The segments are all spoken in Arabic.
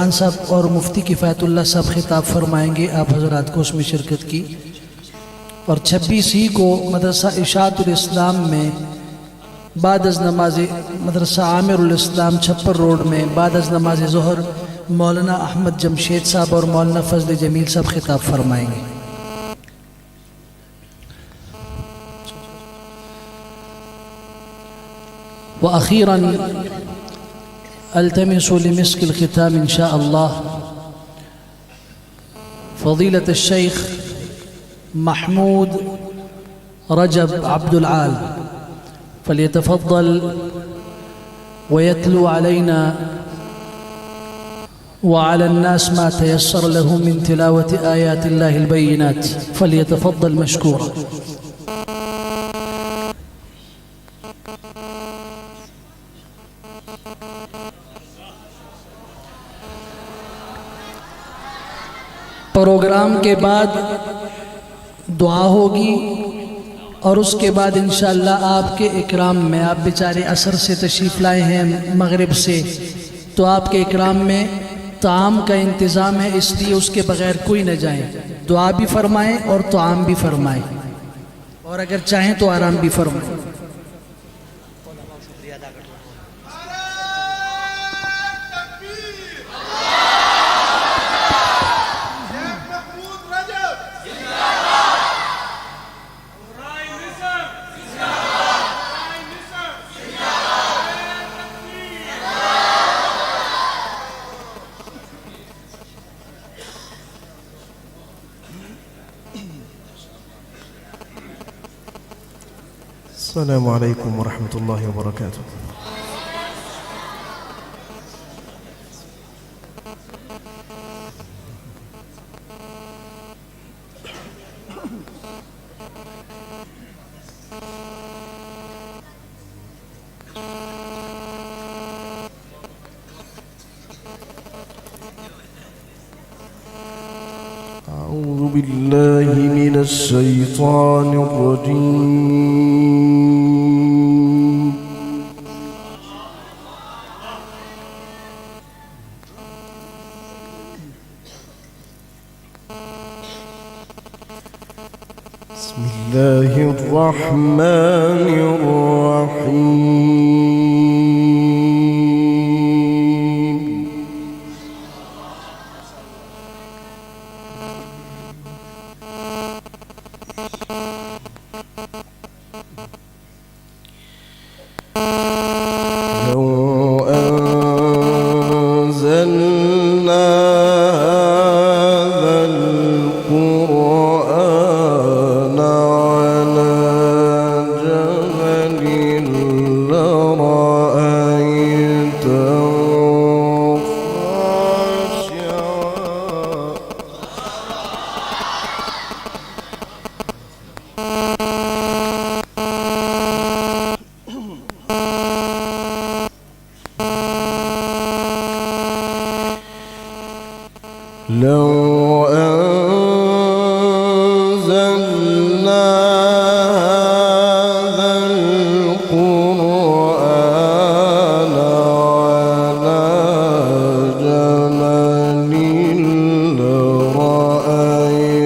खान साहब और मुफ्ती किफ़ायतुल्लाह साहब खिताब फरमाएंगे, आप हजरात को उसमें शिरकत की। और 26 ही को मदरसा इशाअतुल इस्लाम में बाद अज़ नमाज मदरसा आमिरुल इस्लाम छप्पर रोड में बाद अज़ नमाज ज़ोहर मौलाना अहमद जमशेद साहब और मौलाना फजल जमील साहब खिताब फरमाएंगे। व अखीरन अल्तमिसु लिमिस्किल खिताम इंशा अल्लाह फ़ज़ीलत शेख महमूद रजब अब्दुल आल फलियतफ़द्दल वयतलू अलैना वअला अन्नास मा तयस्सर लहु मिन तिलावति आयातिल्लाहिल बय्यिनात फलियतफ़द्दल मशकूरा। प्रोग्राम के बाद दुआ होगी और उसके बाद इंशाअल्लाह आपके इकराम में, आप बेचारे असर से तशरीफ़ लाए हैं मगरिब से, तो आपके इकराम में ताम का इंतज़ाम है, इसलिए उसके बग़ैर कोई न जाए। दुआ भी फरमाएँ और ताम भी फरमाएँ और अगर चाहें तो आराम भी फरमाएँ। अस्सलामु अलैकुम वरहमतुल्लाहि वबरकातुह। أعوذ بالله من الشيطان الرجيم. بسم الله الرحمن الرحيم. لو أنزلنا هذا القرآن على جبل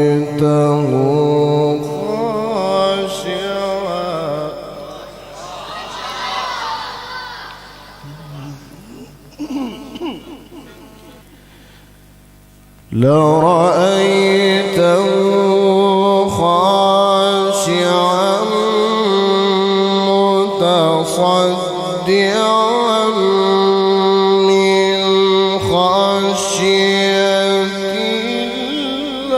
لرأيته خاشعا لرأيته خاشعا متصدعا من خشية الله.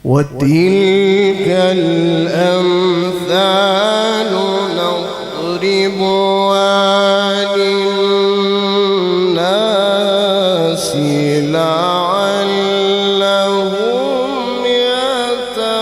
وتلك الأمثال نضربها للناس لعلهم يتفكرون.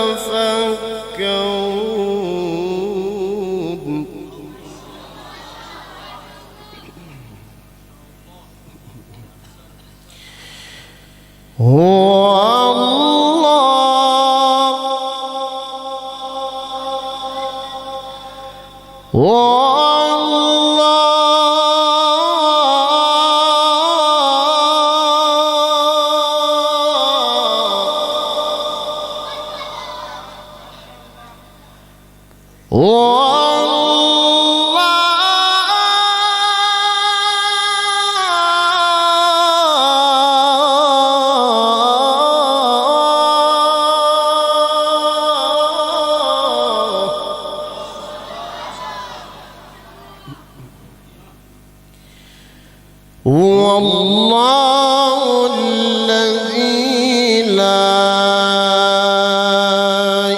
هو الله الذي لا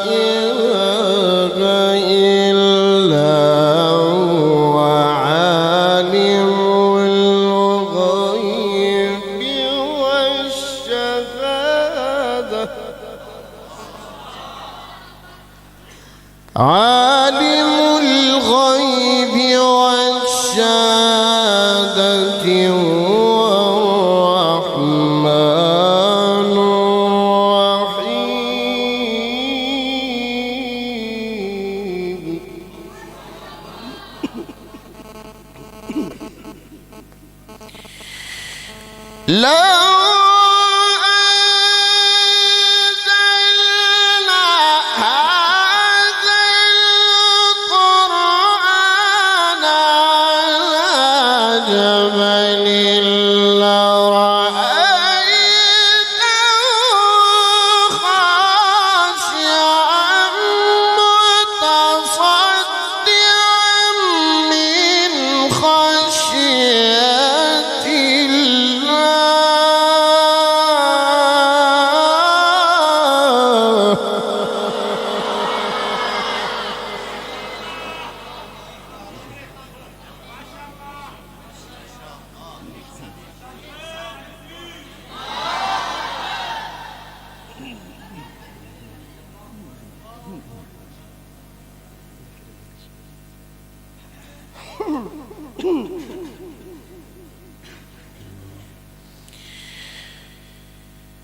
إله إلا هو عالم الغيب والشهادة عالم الغيب والشهادة هو الرحمن الرحيم لو أنزلنا هذا القرآن على جبل لرأيته خاشعا متصدعا من خشية الله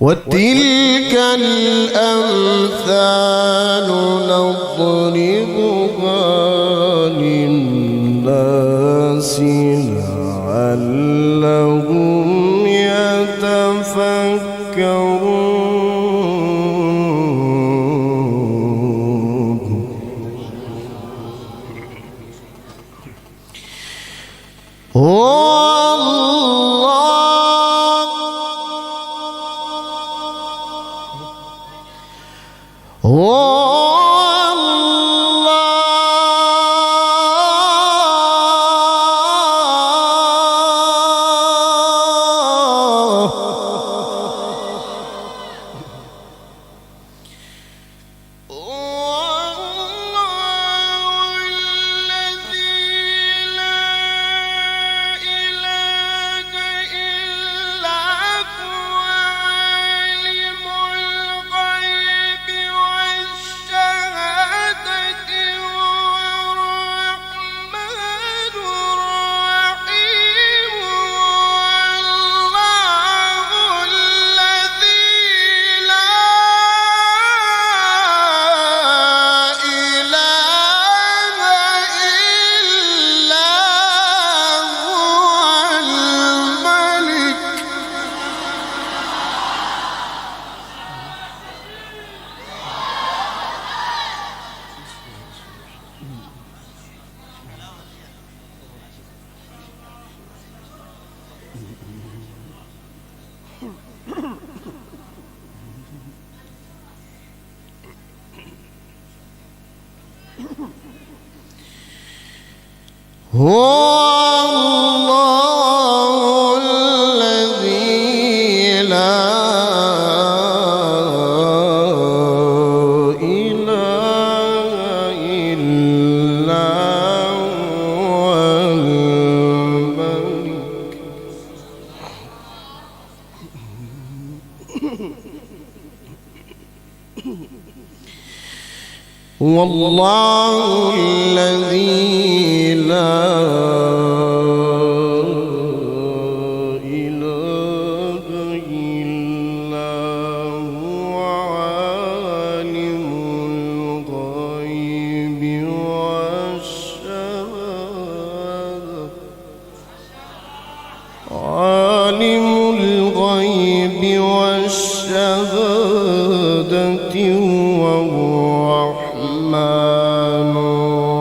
وتلك الأمثال نضربها للناس لعلهم يتفكرون هو الله الذي لا إله إلا هو الملك هو الله الذي لا إله إلا والشهادة وهو الرحمن الرحيم.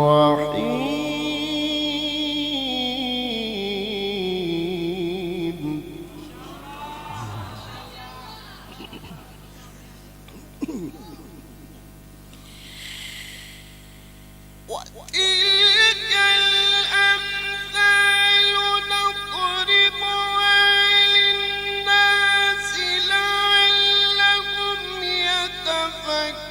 وتلك الأمثال نضربها للناس لعلهم يتفكرون.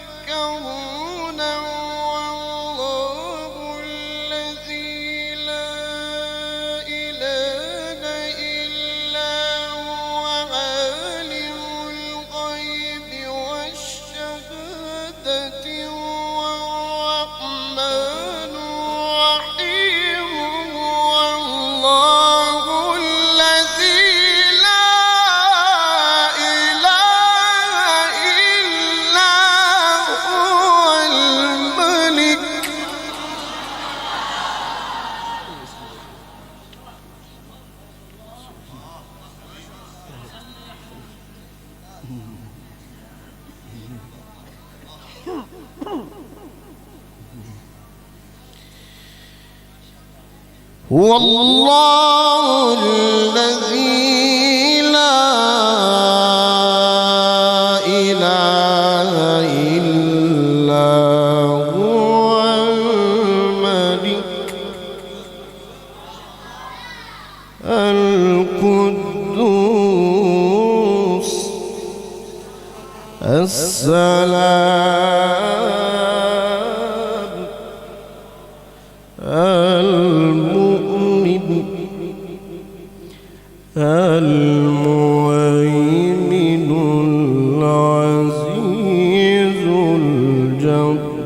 والله الذي لا إله إلا هو عالم الغيب والشهادة هو الرحمن الرحيم. والله الذي لا إله إلا هو الملك. هو الله الذي لا إله إلا هو الملك القدوس السلام المؤمن المهيمن العزيز الجبار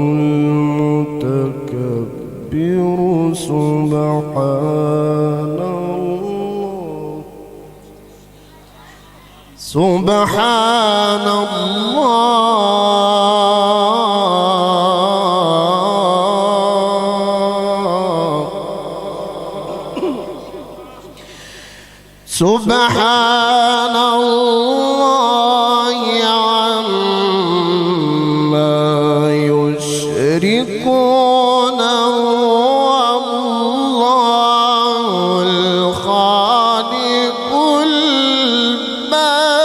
المتكبر. سبحان الله سبحان سبحان الله عما يشركون. هو الله الخالق البارئ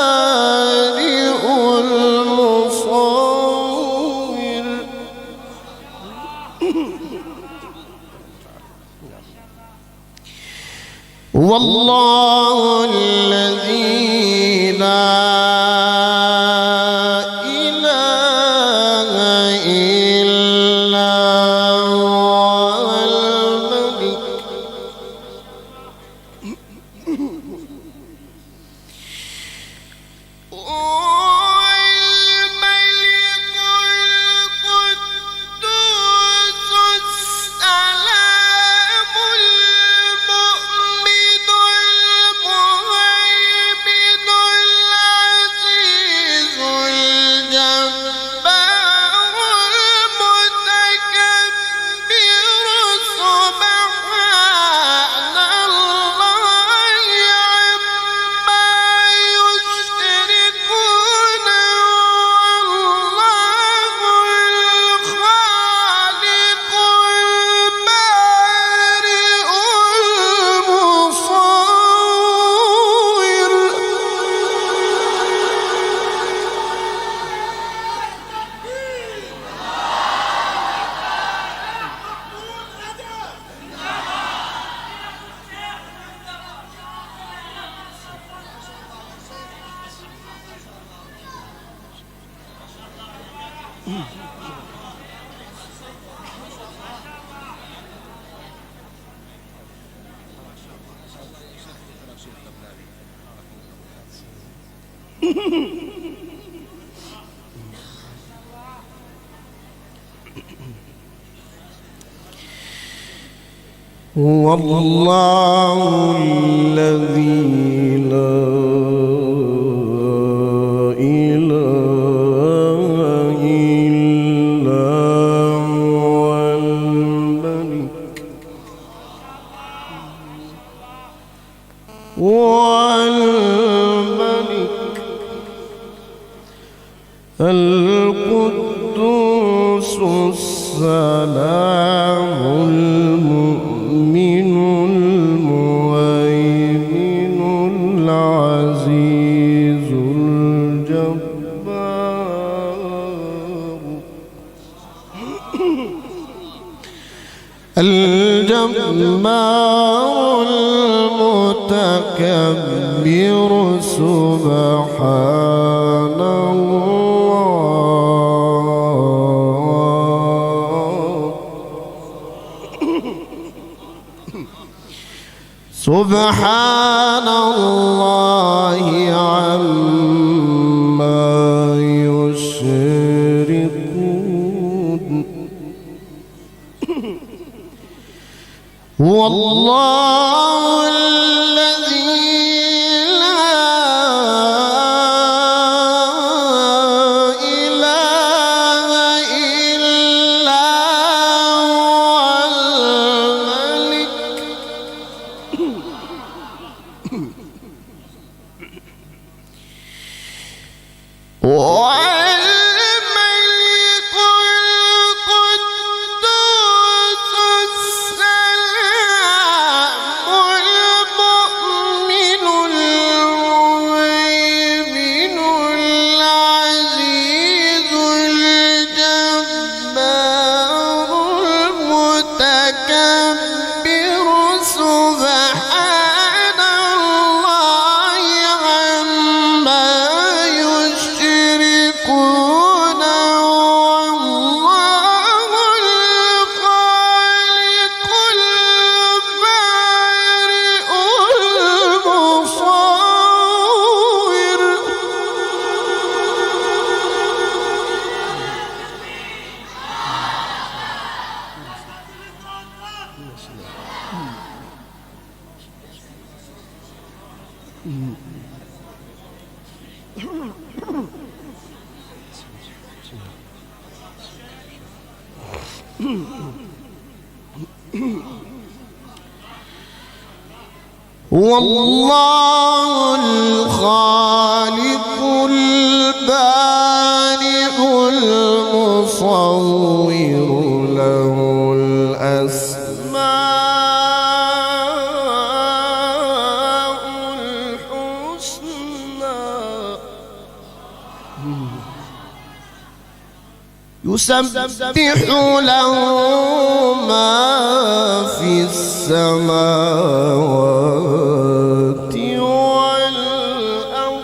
المصور. والله الذي لا إله إلا هو الملك هو الله الذي لا إله إلا هو الملك والملك القدوس السلام المؤمن المهيمن العزيز الجبار المتكبر سبحان الله سبحان الله عما يشركون هو الله الذي لا إله إلا هو الملك القدوس السلام المؤمن المهيمن العزيز الجبار المتكبر سبحان الله عما يشركون والله الخالق البارئ المصور هو الله الخالق البارئ المصور له الأسماء الحسنى يسبح له ما في السماوات والأرض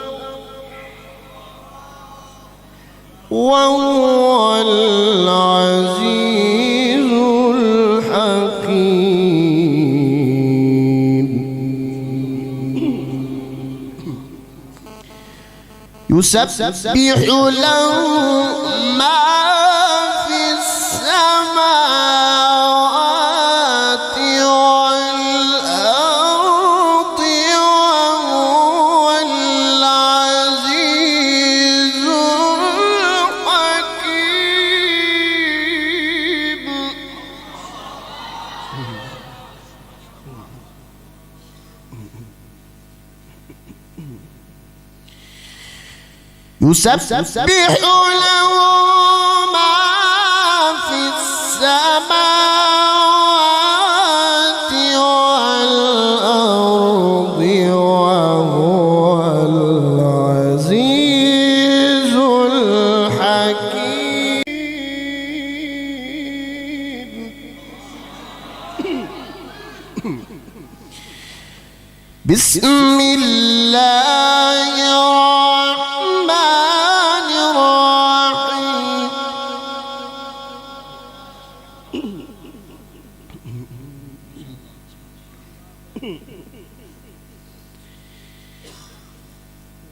وهو العزيز الحكيم يسبح له ما في السماوات والأرض وهو العزيز الحكيم يسبح له ما في السماوات والأرض وهو العزيز الحكيم بسم الله الرحمن الرحيم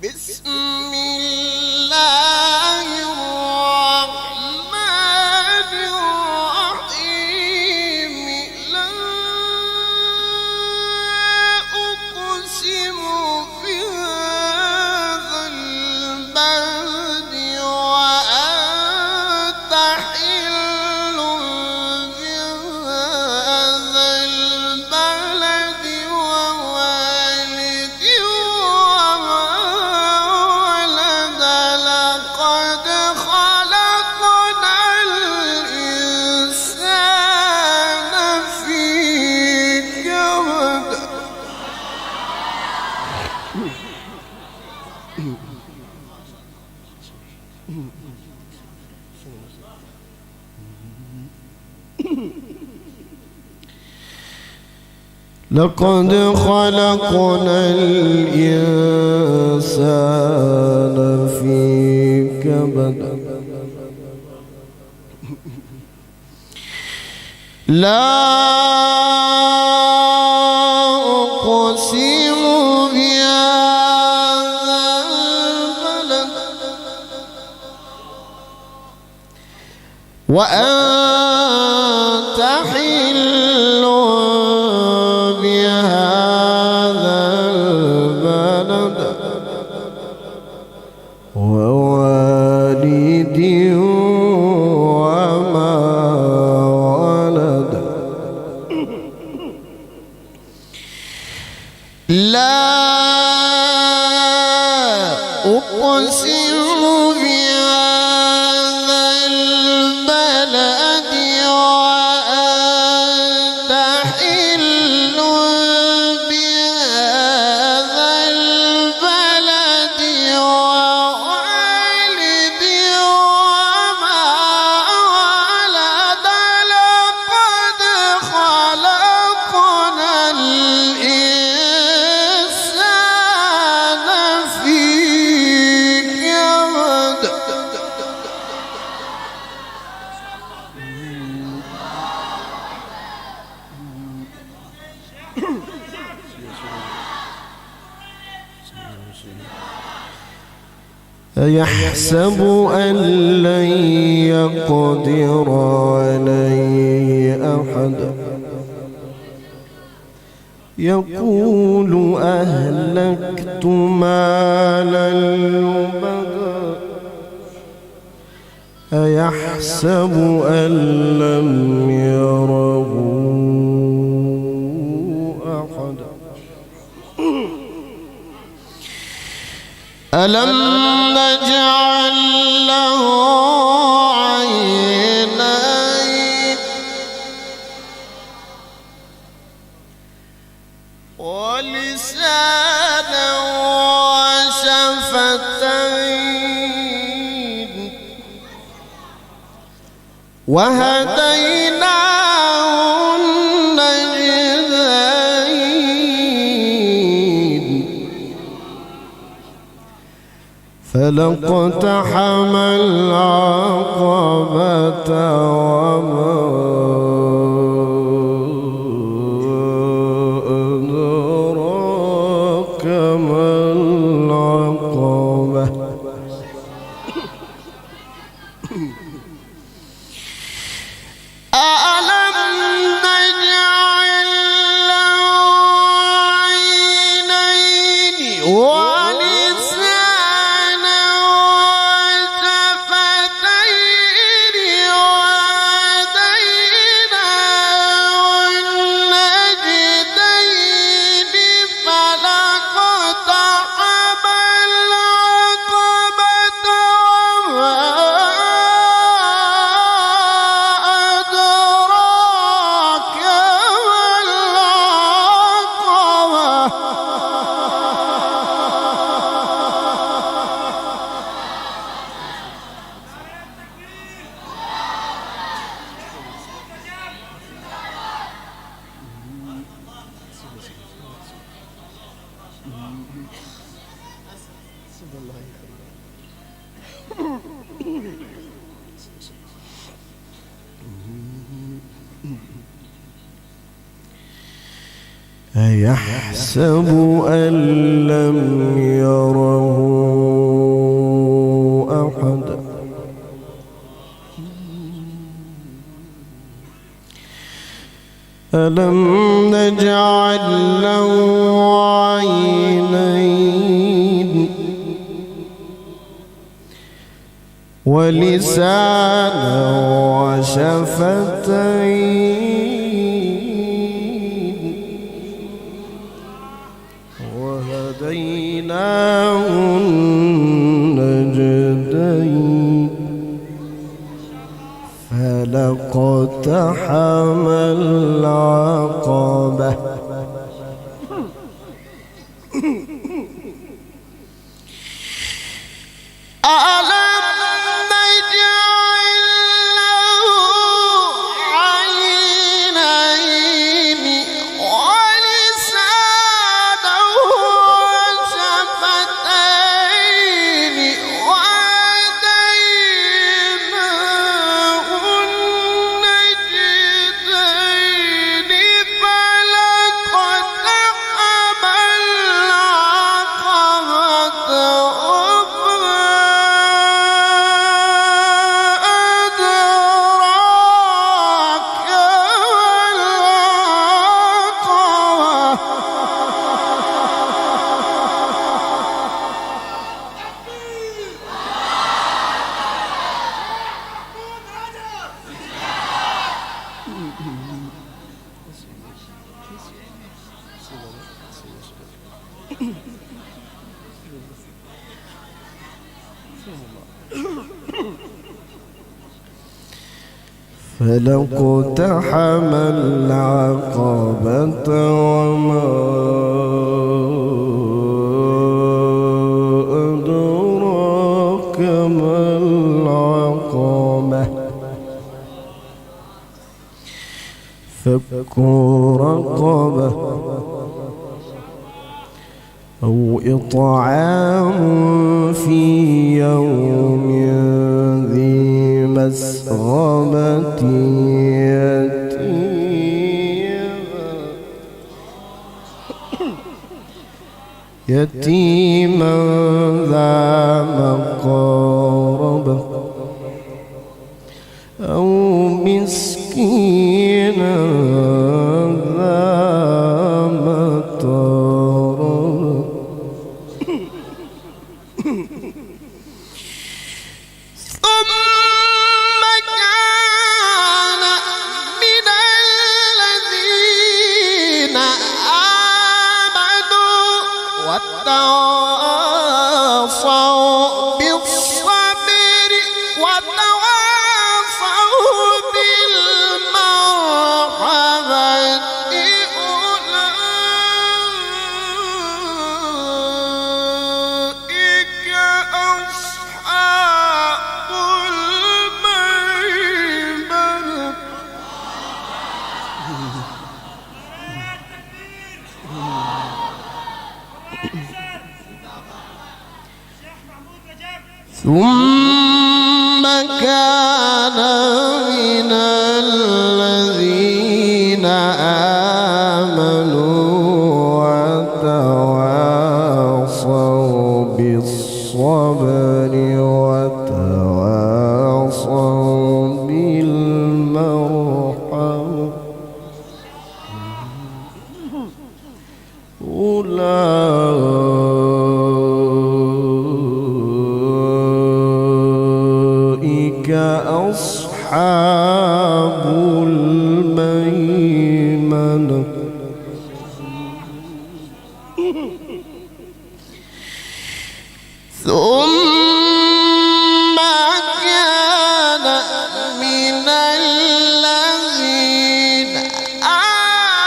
بسم الله الرحمن الرحيم لا أقسم بهذا البلد وأنت حل بهذا البلد ووالد وما لقد خلقنا الإنسان في كبد لا أقسم بهذا البلد وأنت حل بهذا البلد ووالد وما ولد لا أقسم بهذا البلد وأنت حل بهذا البلد ووالد وما ولد لقد خلقنا الإنسان في كبد أيحسب أن لن يقدر عليه أحد يقول أهلكت مالا لبدا أيحسب أن لم يره أحد ألم نجعل له عينين ولسانا وشفتين وهديناه النجدين فلاقتحم العقبة وما أدراك ما العقبة ألم نجعل له عينين ولسانا وشفتين وهديناه النجدين فلاقتحم العقبة وما أدراك ما أيحسب أن لم يره أحد ألم نجعل له عينين ولسانا وشفتين وهديناه النجدين فلاقتحم العقبة فلاقتحم العقبة وما أدراك ما العقبة فك رقبة أو إطعام في يوم ذي مسغبة يتيما ذا مقربة أو مسكينا ذا متربة ثم كان من الذين آمنوا وتواصوا بالصبر وتواصوا بالمرحمة أولئك أصحاب الميمنة ثم كان من الذين آمنوا وتواصوا بالصبر وتواصوا بالمرحمة أولئك أصحاب الميمنة ثم كان من الذين آمنوا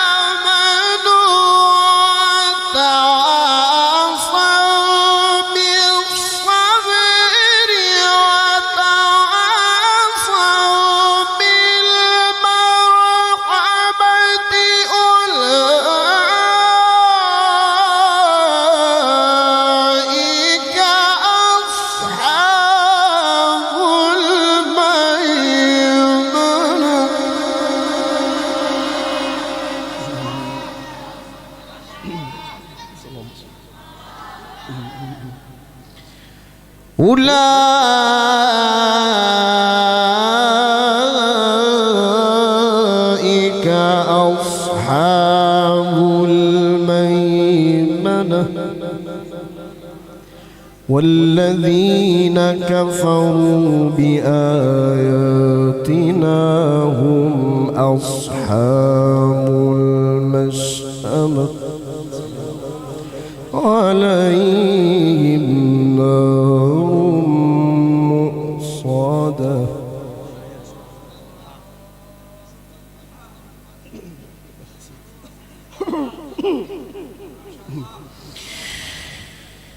وتواصوا بالصبر وتواصوا بالمرحمة أولئك أصحاب الميمنة أولئك أصحاب الميمنة والذين كفروا بآياتنا هم أصحاب المشأمة عليهم نار مؤصدة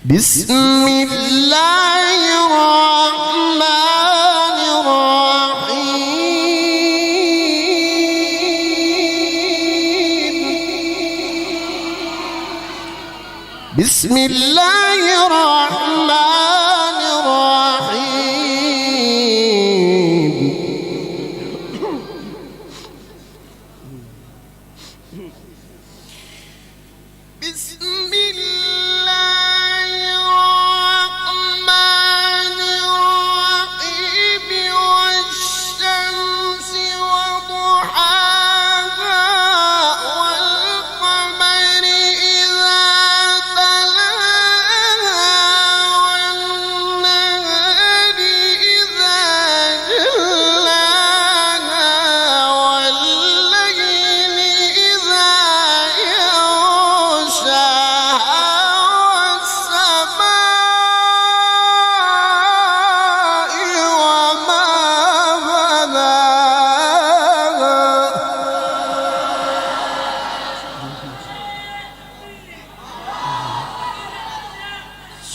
بسم الله الرحمن الرحيم بسم الله الرحمن الرحيم بسم الله الرحمن الرحيم والشمس وضحاها والقمر إذا تلاها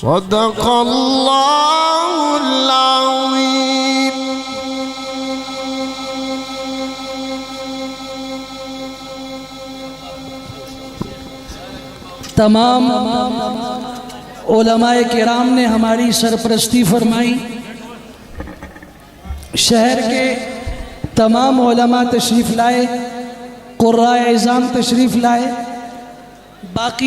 सदक़ल्लाहुल अज़ीम। तमाम उलमाए किराम ने हमारी सरपरस्ती फरमाई। शहर के तमाम उलमा तशरीफ़ लाए, क़ुर्राए इज़ाम तशरीफ़ लाए। बाकी